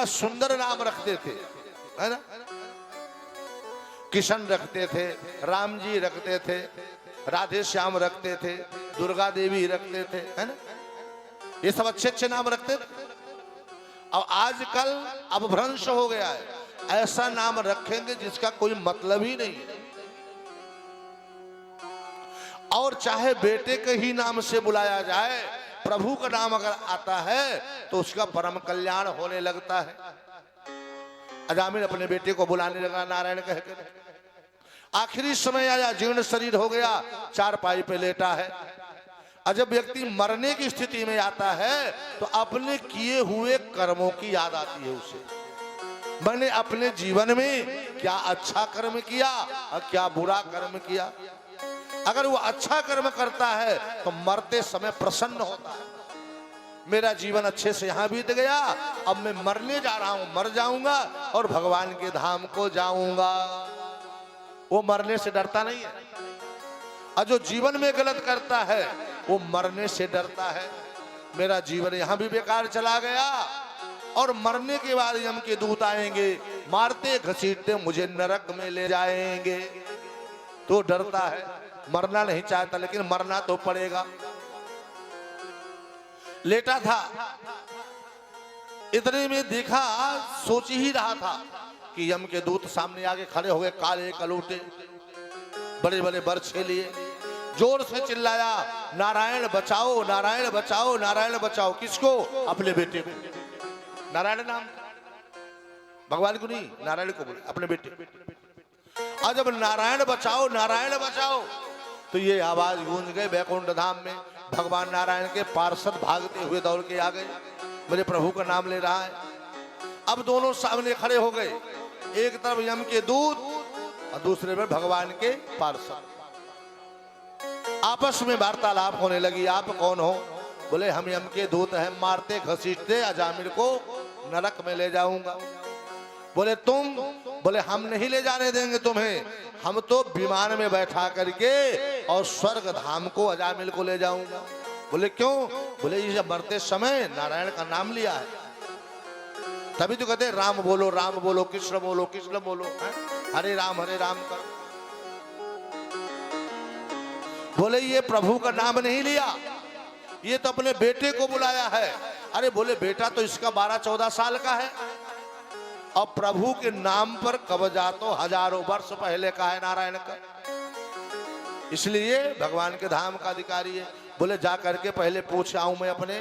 सुंदर नाम रखते थे, है ना। किशन रखते थे, राम जी रखते थे, राधे श्याम रखते थे, दुर्गा देवी रखते थे, है ना। ये सब अच्छे अच्छे नाम रखते थे। अब आजकल अपभ्रंश हो गया है, ऐसा नाम रखेंगे जिसका कोई मतलब ही नहीं है। और चाहे बेटे के ही नाम से बुलाया जाए, प्रभु का नाम अगर आता है तो उसका परम कल्याण होने लगता है। अजामिल अपने बेटे को बुलाने लगा नारायण कहकर। आखिरी समय आया, जीर्ण शरीर हो गया, चारपाई पे लेटा है। और जब व्यक्ति मरने की स्थिति में आता है तो अपने किए हुए कर्मों की याद आती है उसे। मैंने अपने जीवन में क्या अच्छा कर्म किया और क्या बुरा कर्म किया। अगर वो अच्छा कर्म करता है तो मरते समय प्रसन्न होता है, मेरा जीवन अच्छे से यहाँ बीत गया, अब मैं मरने जा रहा हूं, मर जाऊंगा और भगवान के धाम को जाऊंगा। वो मरने से डरता नहीं है। और जो जीवन में गलत करता है वो मरने से डरता है, मेरा जीवन यहाँ भी बेकार चला गया और मरने के बाद यम के दूत आएंगे, मारते घसीटते मुझे नरक में ले जाएंगे। तो डरता है, मरना नहीं चाहता, लेकिन मरना तो पड़ेगा। लेटा था, इतने में देखा, सोच ही रहा था कि यम के दूत सामने आके खड़े हो गए, काले कलूटे, बड़े बड़े बरछे लिए, जोर से चिल्लाया, नारायण बचाओ, नारायण बचाओ, नारायण बचाओ। किसको? अपने बेटे को। नारायण नाम भगवान को नहीं, नारायण को बोले, अपने बेटे। और जब नारायण बचाओ, नारायण बचाओ, तो ये आवाज गूंज गए बैकुंठ धाम में। भगवान नारायण के पार्षद भागते हुए दौड़ के आ गए, मेरे प्रभु का नाम ले रहा है। अब दोनों सामने खड़े हो गए, एक तरफ यम के दूत और दूसरे में भगवान के पार्षद। आपस में वार्तालाप होने लगी। आप कौन हो? बोले हम यम के दूत हैं, मारते घसीटते अजामिल को नरक में ले जाऊंगा। बोले तुम? बोले हम नहीं ले जाने देंगे तुम्हें, हम तो विमान में बैठा करके और स्वर्ग धाम को अजामिल को ले जाऊंगा। बोले क्यों? बोले ये मरते समय नारायण का नाम लिया है, तभी तो कहते राम बोलो, राम बोलो, कृष्ण बोलो, कृष्ण बोलो, हरे राम कर। बोले ये प्रभु का नाम नहीं लिया, ये तो अपने बेटे को बुलाया है। अरे बोले बेटा तो इसका 12-14 साल का है, और प्रभु के नाम पर कब्जा तो हजारों वर्ष पहले का है नारायण का, इसलिए भगवान के धाम का अधिकारी है। बोले जा करके पहले पूछ आऊं मैं अपने